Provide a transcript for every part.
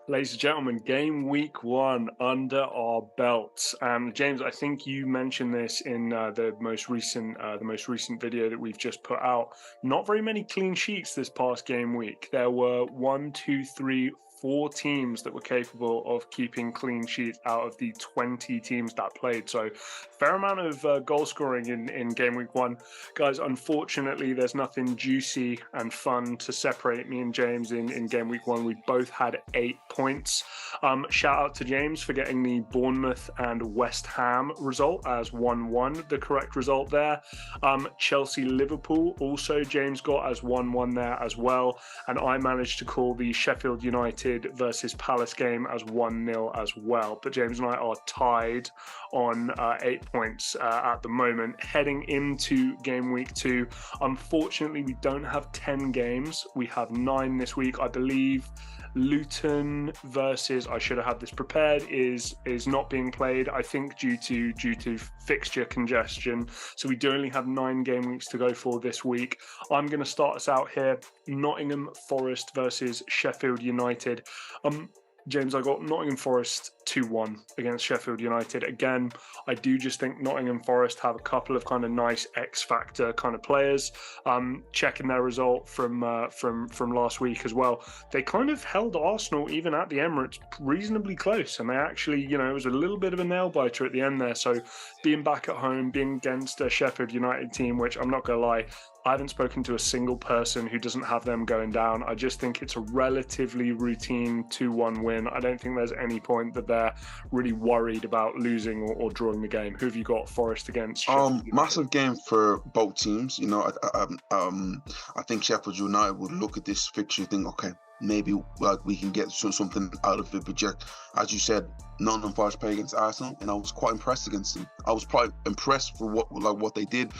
Ladies and gentlemen, game week one under our belts. James, I think you mentioned this in the most recent video that we've just put out. Not very many clean sheets this past game week. There were one, two, three, four teams that were capable of keeping clean sheets out of the 20 teams that played. So, fair amount of goal scoring in game week one, guys. Unfortunately, there's nothing juicy and fun to separate me and James in game week one. We both had 8 points. Shout out to James for getting the Bournemouth and West Ham result as 1-1, the correct result there. Chelsea Liverpool also James got as 1-1 there as well, and I managed to call the Sheffield United versus Palace game as 1-0 as well. But James and I are tied on 8 points at the moment. Heading into game week two, unfortunately, we don't have 10 games. We have 9 this week, I believe. Luton versus, I should have had this prepared, is not being played, I think due to fixture congestion. So we do only have 9 game weeks to go for this week. I'm going to start us out here. Nottingham Forest versus Sheffield United. James, I got Nottingham Forest 2-1 against Sheffield United. Again, I do just think Nottingham Forest have a couple of kind of nice X-factor kind of players. Checking their result from last week as well, they kind of held Arsenal even at the Emirates reasonably close, and they actually, it was a little bit of a nail biter at the end there. So being back at home, being against a Sheffield United team, which I'm not going to lie, I haven't spoken to a single person who doesn't have them going down. I just think it's a relatively routine 2-1 win. I don't think there's any point that they're really worried about losing or drawing the game. Who have you got, Forest against Sheffield United? Massive game for both teams. I think Sheffield United would look at this fixture and think, okay, maybe we can get something out of it. But Jack, as you said, Nottingham Forest played against Aston, and I was quite impressed against them. I was probably impressed for what they did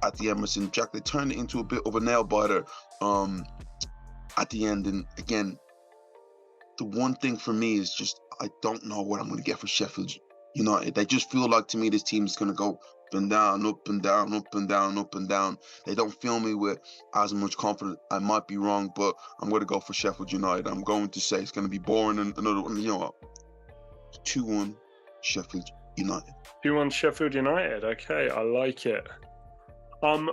at the Emirates, and Jack, they turned it into a bit of a nail biter at the end. And again, the one thing for me is just I don't know what I'm going to get for Sheffield United. They just feel like, to me, this team is going to go up and down, up and down, up and down, up and down. They don't fill me with as much confidence. I might be wrong, but I'm going to go for Sheffield United. I'm going to say it's going to be boring and another one. 2-1 Sheffield United. 2-1 Sheffield United. Okay, I like it.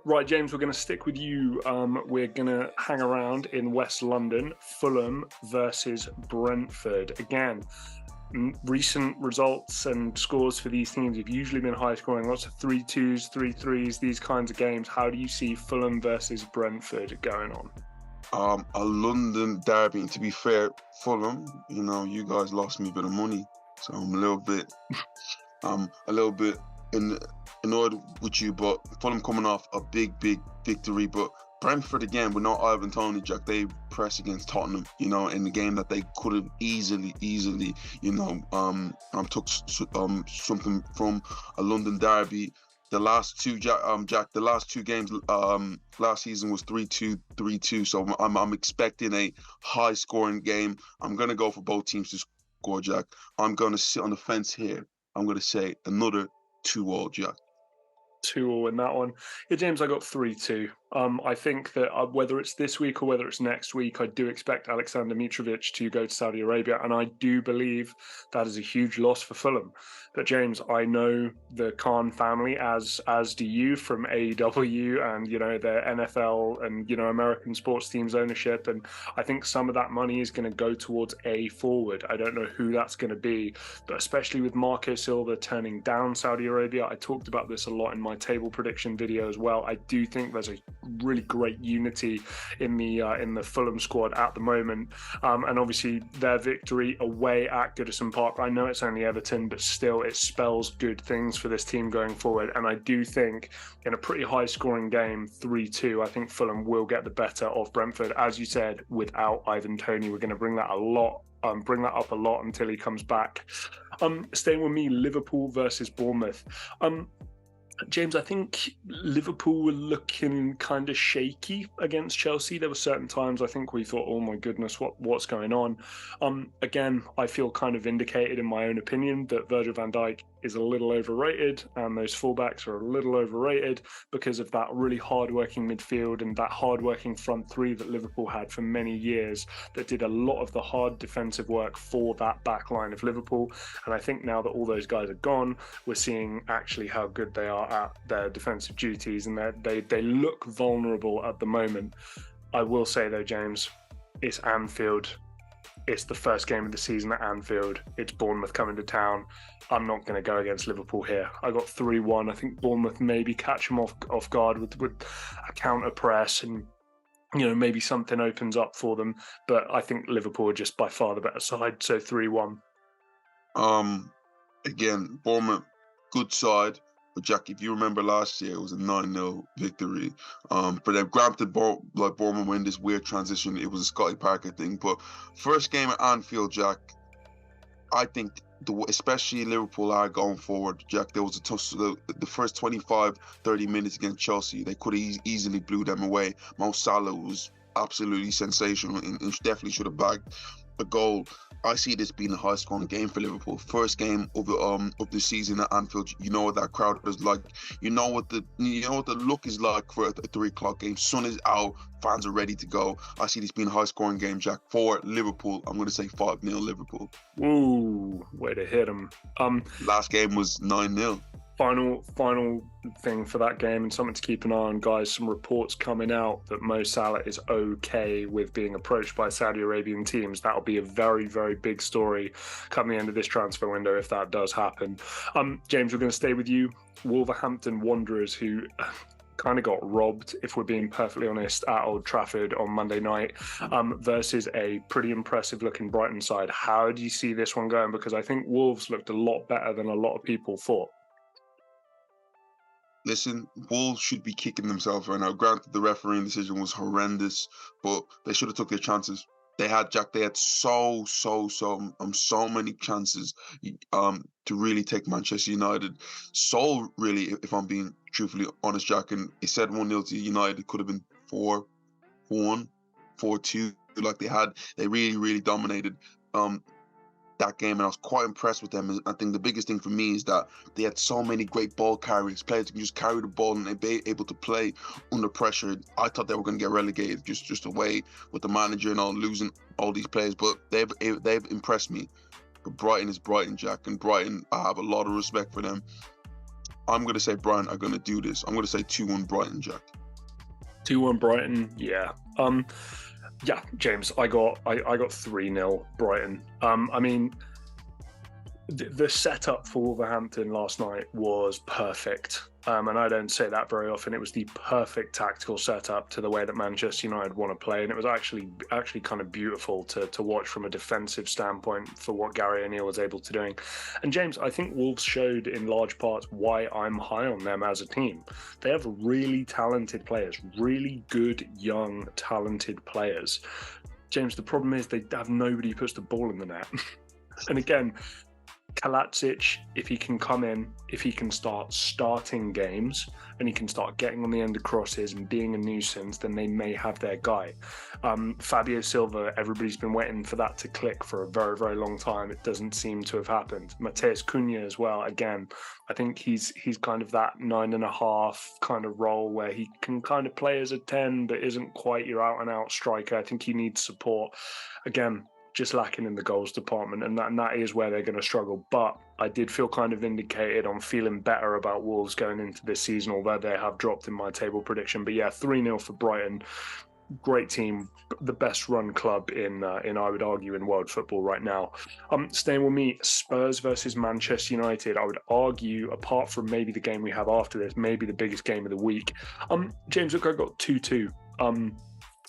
Right, James, we're going to stick with you. We're going to hang around in West London. Fulham versus Brentford. Again, recent results and scores for these teams have usually been high scoring, lots of 3-2s, 3-3s, these kinds of games. How do you see Fulham versus Brentford going on? A London derby, and to be fair, Fulham, you guys lost me a bit of money, so I'm a little bit annoyed with you, but Fulham coming off a big victory. But Brentford, again, with no Ivan Toney, Jack, they pressed against Tottenham, in the game that they could have easily, took something from a London derby. The last two, Jack, the last two games last season was 3-2, 3-2. So I'm expecting a high scoring game. I'm gonna go for both teams to score, Jack. I'm gonna sit on the fence here. I'm gonna say another 2-2, Jack. 2-2 in that one. Yeah, James, I got 3-2. I think that whether it's this week or whether it's next week, I do expect Alexander Mitrovic to go to Saudi Arabia, and I do believe that is a huge loss for Fulham. But James, I know the Khan family, as do you, from AEW and their NFL and American sports teams ownership, and I think some of that money is going to go towards a forward. I don't know who that's going to be, but especially with Marco Silva turning down Saudi Arabia, I talked about this a lot in my table prediction video as well. I do think there's a really great unity in the Fulham squad at the moment, and obviously their victory away at Goodison Park, I know it's only Everton, but still it spells good things for this team going forward. And I do think in a pretty high scoring game, 3-2, I think Fulham will get the better of Brentford. As you said, without Ivan Toney, we're going to bring that up a lot until he comes back. Staying with me, Liverpool versus Bournemouth. James, I think Liverpool were looking kind of shaky against Chelsea. There were certain times I think we thought, oh my goodness, what's going on? Again, I feel kind of vindicated in my own opinion that Virgil van Dijk is a little overrated, and those fullbacks are a little overrated because of that really hard-working midfield and that hard-working front three that Liverpool had for many years that did a lot of the hard defensive work for that back line of Liverpool. And I think now that all those guys are gone, we're seeing actually how good they are at their defensive duties, and they look vulnerable at the moment. I will say though, James, it's Anfield. It's the first game of the season at Anfield. It's Bournemouth coming to town. I'm not going to go against Liverpool here. I got 3-1. I think Bournemouth maybe catch them off guard with a counter press, and maybe something opens up for them. But I think Liverpool are just by far the better side. So 3-1. Again, Bournemouth, good side. But Jack, if you remember last year, it was a 9-0 victory. But then granted, Bournemouth were in this weird transition. It was a Scotty Parker thing. But first game at Anfield, Jack, I think, especially Liverpool are going forward, Jack, there was a tough, the first 25, 30 minutes against Chelsea, they could have easily blew them away. Mo Salah was absolutely sensational and definitely should have bagged a goal. I see this being a high-scoring game for Liverpool. First game of the season at Anfield. You know what that crowd is like. You know what the look is like for a 3:00 game. Sun is out. Fans are ready to go. I see this being a high-scoring game, Jack. For Liverpool, I'm going to say 5-0 Liverpool. Ooh, way to hit them. Last game was 9-0. Final thing for that game, and something to keep an eye on, guys. Some reports coming out that Mo Salah is okay with being approached by Saudi Arabian teams. That'll be a very, very big story come the end of this transfer window if that does happen. James, we're going to stay with you. Wolverhampton Wanderers, who kind of got robbed, if we're being perfectly honest, at Old Trafford on Monday night, versus a pretty impressive looking Brighton side. How do you see this one going? Because I think Wolves looked a lot better than a lot of people thought. Listen, Wolves should be kicking themselves right now. Granted, the refereeing decision was horrendous, but they should have took their chances. They had so many chances to really take Manchester United. So really, if I'm being truthfully honest, Jack, and it said 1-0 to United, it could have been 4-1, 4-2. Like they really, really dominated that game, and I was quite impressed with them. I think the biggest thing for me is that they had so many great ball carriers, players who can just carry the ball and be able to play under pressure. I thought they were going to get relegated just away with the manager and all, losing all these players, but they've impressed me. But Brighton is Brighton, Jack, and Brighton, I have a lot of respect for them. I'm going to say Brighton are going to do this. I'm going to say 2-1 Brighton, Jack. 2-1 Brighton, yeah. Yeah, James, I got 3-0 Brighton. I mean, the setup for Wolverhampton last night was perfect. And I don't say that very often. It was the perfect tactical setup to the way that Manchester United want to play. And it was actually kind of beautiful to watch from a defensive standpoint for what Gary O'Neill was able to do. And James, I think Wolves showed in large parts why I'm high on them as a team. They have really talented players, really good, young, talented players. James, the problem is they have nobody who puts the ball in the net. And again, Kalajdzic, if he can come in, if he can start starting games and he can start getting on the end of crosses and being a nuisance, then they may have their guy. Fabio Silva, everybody's been waiting for that to click for a very, very long time. It doesn't seem to have happened. Mateus Cunha as well. Again, I think he's kind of that 9.5 kind of role where he can kind of play as a 10, but isn't quite your out and out striker. I think he needs support. Again, just lacking in the goals department, and that is where they're going to struggle. But I did feel kind of vindicated on feeling better about Wolves going into this season, although they have dropped in my table prediction. But yeah, 3-0 for Brighton. Great team, the best run club in I would argue in world football right now. Staying with me, Spurs versus Manchester United. I would argue, apart from maybe the game we have after this, maybe the biggest game of the week. James, look, I got 2-2.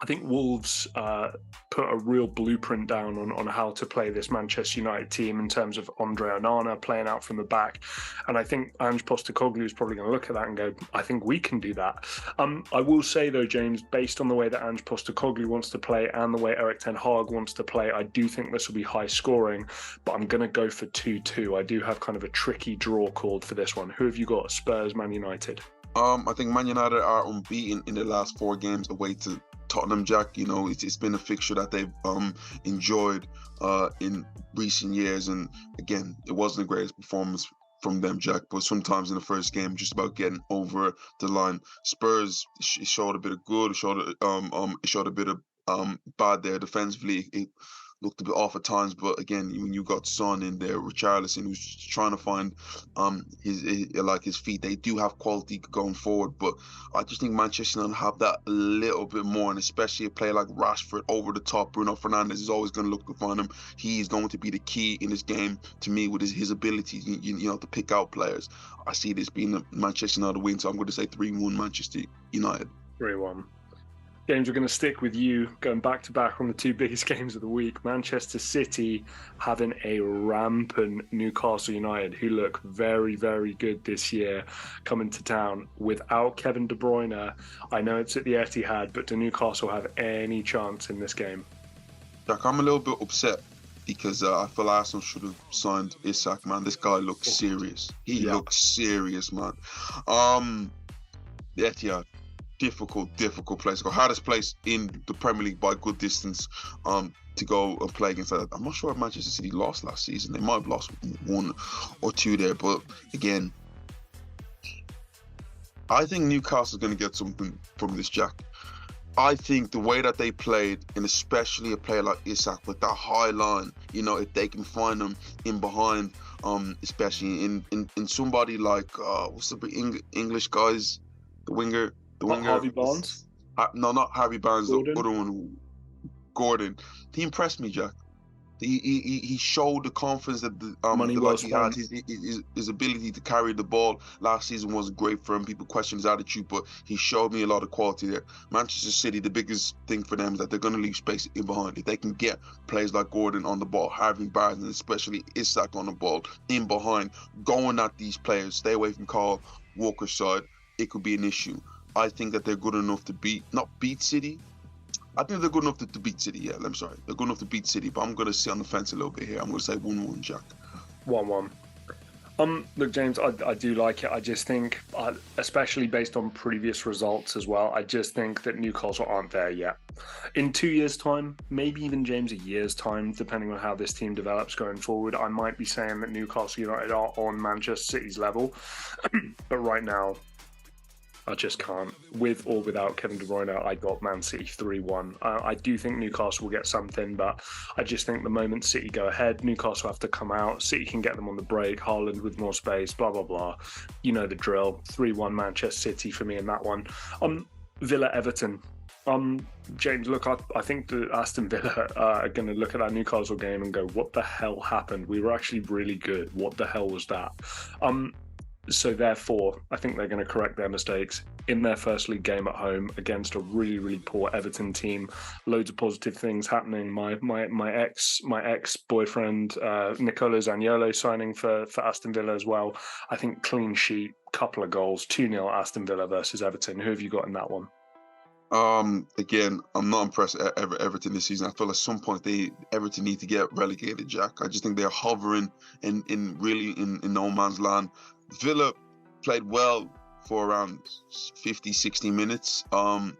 I think Wolves put a real blueprint down on how to play this Manchester United team in terms of Andre Onana playing out from the back. And I think Ange Postecoglou is probably going to look at that and go, I think we can do that. I will say, though, James, based on the way that Ange Postecoglou wants to play and the way Erik ten Hag wants to play, I do think this will be high scoring, but I'm going to go for 2-2. I do have kind of a tricky draw called for this one. Who have you got? Spurs, Man United? I think Man United are unbeaten in their last 4 games away to Tottenham, Jack. You know, it's been a fixture that they've enjoyed in recent years, and again, it wasn't the greatest performance from them, Jack. But sometimes in the first game, just about getting over the line. Spurs, it showed a bit of good. It showed a bit of bad there defensively. It looked a bit off at times, but again, when you got Son in there, Richarlison, who's trying to find his feet, they do have quality going forward. But I just think Manchester United have that a little bit more, and especially a player like Rashford over the top. Bruno Fernandes is always going to look to find him. He is going to be the key in this game to me with his abilities, to pick out players. I see this being a Manchester United win, so I'm going to say 3-1 Manchester United. 3-1. James, we're going to stick with you, going back-to-back on the two biggest games of the week. Manchester City having a rampant Newcastle United, who look very, very good this year, coming to town without Kevin De Bruyne. I know it's at the Etihad, but do Newcastle have any chance in this game? Jack, I'm a little bit upset because I feel Arsenal should have signed Isak, man. This guy looks serious. He looks serious, man. The Etihad. Difficult place to go. Hardest place in the Premier League by good distance to go and play against that. I'm not sure if Manchester City lost last season. They might have lost 1 or 2 there, but again, I think Newcastle's going to get something from this, Jack. I think the way that they played, and especially a player like Isak with that high line, if they can find them in behind, especially in somebody like what's the English guys, the winger. Harvey Barnes? No, not Harvey Barnes. Gordon? The other one, Gordon. He impressed me, Jack. He showed the confidence that he had. His ability to carry the ball last season wasn't great for him. People question his attitude, but he showed me a lot of quality there. Manchester City, the biggest thing for them is that they're going to leave space in behind. If they can get players like Gordon on the ball, Harvey Barnes, and especially Isak on the ball in behind, going at these players, stay away from Kyle Walker's side, it could be an issue. I think that they're good enough to not beat City. I think they're good enough to beat City. Yeah, I'm sorry. They're good enough to beat City, but I'm going to sit on the fence a little bit here. I'm going to say 1-1, Jack. 1-1. Look, James, I do like it. I just think, especially based on previous results as well, I just think that Newcastle aren't there yet. In 2 years' time, maybe even, James, a year's time, depending on how this team develops going forward, I might be saying that Newcastle United are on Manchester City's level. But right now, I just can't. With or without Kevin De Bruyne, I got Man City 3-1. I do think Newcastle will get something, but I just think the moment City go ahead, Newcastle have to come out. City can get them on the break. Haaland with more space, blah, blah, blah. You know the drill. 3-1 Manchester City for me in that one. Villa Everton. James, look, I think that Aston Villa are going to look at that Newcastle game and go, what the hell happened? We were actually really good. What the hell was that? So therefore, I think they're going to correct their mistakes in their first league game at home against a really, really poor Everton team. Loads of positive things happening. My ex boyfriend Nicola Zaniolo signing for Aston Villa as well. I think clean sheet, couple of goals, 2-0 Aston Villa versus Everton. Who have you got in that one? Again, I'm not impressed at Everton this season. I feel at some point Everton need to get relegated, Jack. I just think they're hovering in no man's land. Villa played well for around 50, 60 minutes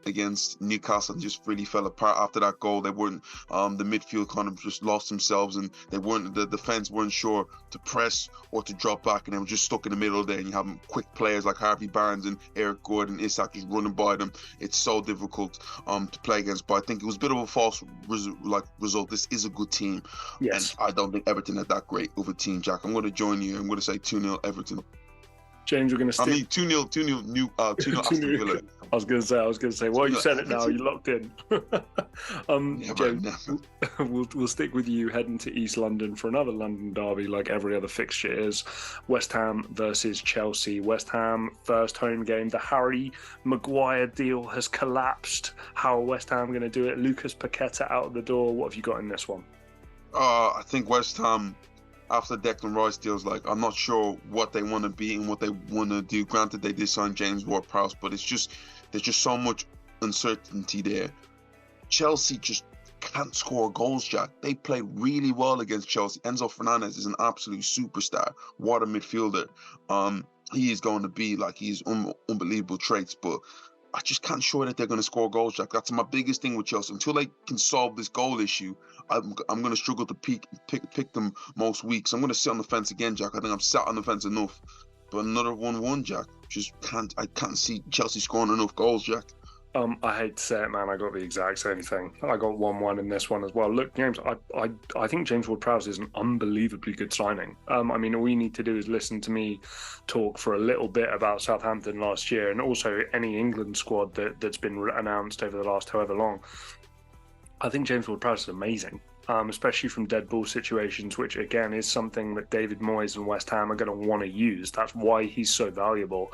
against Newcastle, and just really fell apart after that goal. They weren't the midfield kind of just lost themselves, and the defense weren't sure to press or to drop back, and they were just stuck in the middle there. And you have quick players like Harvey Barnes and Eric Gordon, Isak just running by them. It's so difficult to play against, but I think it was a bit of a false result. This is a good team. Yes. And I don't think Everton are that great of a team, Jack. I'm going to join you. I'm going to say 2-0 Everton. James, we're going to stick... 2-0 Aston Villa. I was going to say, well, you said it now, you're locked in. James, we'll stick with you heading to East London for another London derby like every other fixture is. West Ham versus Chelsea. West Ham, first home game. The Harry Maguire deal has collapsed. How are West Ham going to do it? Lucas Paqueta out of the door. What have you got in this one? I think West Ham... After Declan Rice deals, I'm not sure what they want to be and what they want to do. Granted, they did sign James Ward-Prowse, but there's just so much uncertainty there. Chelsea just can't score goals, Jack. They played really well against Chelsea. Enzo Fernandez is an absolute superstar. What a midfielder. He is going to be he's unbelievable traits, but I just can't show that they're going to score goals, Jack. That's my biggest thing with Chelsea. Until they can solve this goal issue, I'm going to struggle to pick them most weeks. I'm going to sit on the fence again, Jack. I think I'm sat on the fence enough. But another 1-1, Jack. I can't see Chelsea scoring enough goals, Jack. I hate to say it, man. I got the exact same thing. I got 1-1 in this one as well. Look, James, I think James Ward-Prowse is an unbelievably good signing. I mean, all you need to do is listen to me talk for a little bit about Southampton last year, and also any England squad that's been announced over the last however long. I think James Ward-Prowse is amazing. Especially from dead ball situations, which again is something that David Moyes and West Ham are going to want to use. That's why he's so valuable.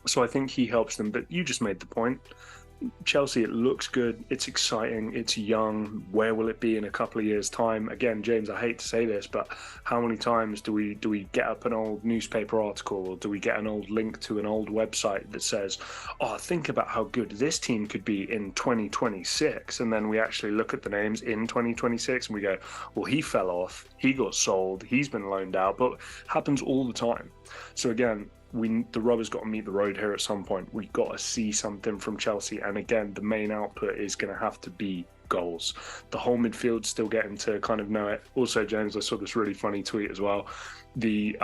So I think he helps them. But you just made the point. Chelsea, it looks good. It's exciting. It's young. Where will it be in a couple of years' time? Again, James, I hate to say this, but how many times do we get up an old newspaper article, or do we get an old link to an old website that says, "Oh, think about how good this team could be in 2026," and then we actually look at the names in 2026 and we go, "Well, he fell off. He got sold. He's been loaned out." But it happens all the time. So again, the rubber's got to meet the road here at some point. We've got to see something from Chelsea, and again, the main output is going to have to be goals. The whole midfield's still getting to kind of know it. Also, James, I saw this really funny tweet as well. The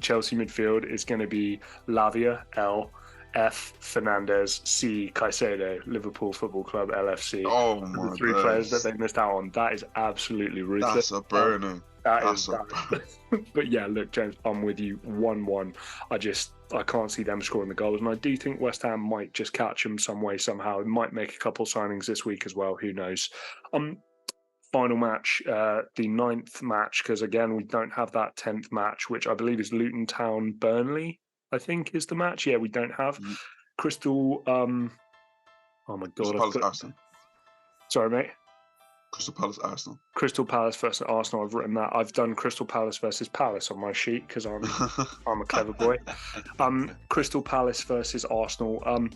Chelsea midfield is going to be Lavia, L, F, Fernandez, C, Caicedo, Liverpool Football Club, LFC. Oh my the three players that they missed out on. That is absolutely ruthless. That's a burner. But yeah, look, James, I'm with you. 1-1. I can't see them scoring the goals, and I do think West Ham might just catch them some way, somehow. It might make a couple signings this week as well. Who knows? Final match, the 9th match, because again, we don't have that 10th match, which I believe is Luton Town Burnley, I think is the match. Yeah, we don't have Crystal. Oh my God. Crystal Palace, Sorry, mate. Crystal Palace, Arsenal. Crystal Palace versus Arsenal. I've written that. I've done Crystal Palace versus Palace on my sheet because I'm a clever boy. Crystal Palace versus Arsenal.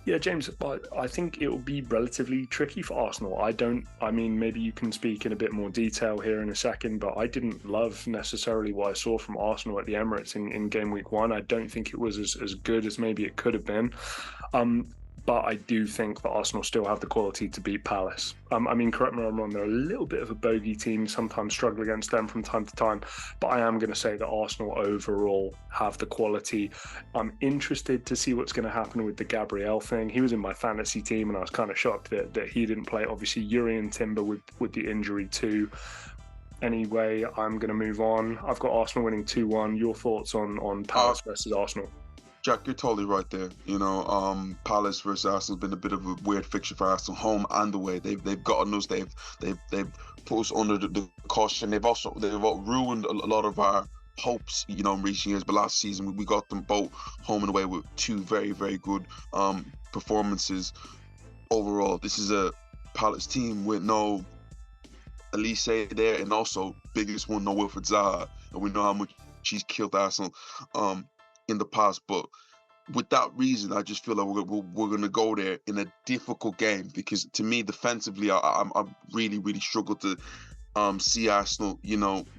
Yeah, James, I think it will be relatively tricky for Arsenal. I mean, maybe you can speak in a bit more detail here in a second, but I didn't love necessarily what I saw from Arsenal at the Emirates in game week 1. I don't think it was as good as maybe it could have been. But I do think that Arsenal still have the quality to beat Palace. I mean, correct me if I'm wrong, they're a little bit of a bogey team, sometimes struggle against them from time to time. But I am going to say that Arsenal overall have the quality. I'm interested to see what's going to happen with the Gabriel thing. He was in my fantasy team, and I was kind of shocked that he didn't play. Obviously, Urian Timber with the injury too. Anyway, I'm going to move on. I've got Arsenal winning 2-1. Your thoughts on Palace versus Arsenal? Jack, you're totally right there. Palace versus Arsenal has been a bit of a weird fixture for Arsenal, home and away. They've gotten us. They've put us under the caution. They've ruined a lot of our hopes, in recent years. But last season we got them both home and away with 2 very, very good performances. Overall, this is a Palace team with no Elise there, and also biggest one, no Wilfried Zaha, and we know how much he's killed Arsenal in the past. But with that reason, I just feel like we're going to go there in a difficult game, because to me, defensively, I really, really struggle to see Arsenal,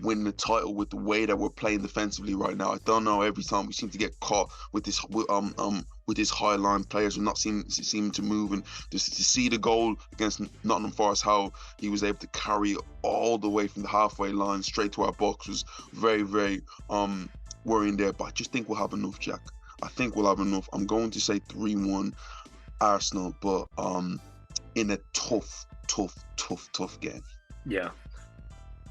win the title with the way that we're playing defensively right now. I don't know. Every time we seem to get caught with this high line players, we're not seem to move. And just to see the goal against Nottingham Forest, how he was able to carry all the way from the halfway line straight to our box, was very, very worrying there. But I just think we'll have enough, Jack. I think we'll have enough. I'm going to say 3-1 Arsenal, but in a tough game. Yeah.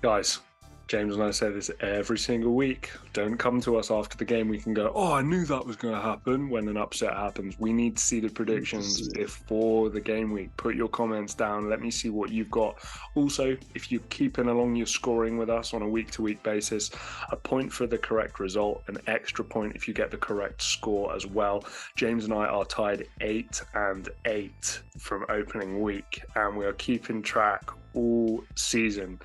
Guys, James and I say this every single week. Don't come to us after the game. We can go, oh, I knew that was going to happen when an upset happens. We need to see the predictions before the game week. Put your comments down. Let me see what you've got. Also, if you're keeping along your scoring with us on a week-to-week basis, a point for the correct result, an extra point if you get the correct score as well. James and I are tied 8-8 from opening week, and we are keeping track all season.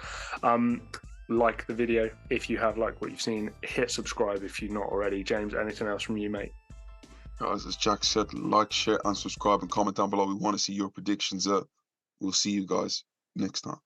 Like the video if you have liked what you've seen. Hit subscribe if you're not already. James, anything else from you, mate? Guys, as Jack said, like, share and subscribe and comment down below. We want to see your predictions. We'll see you guys next time.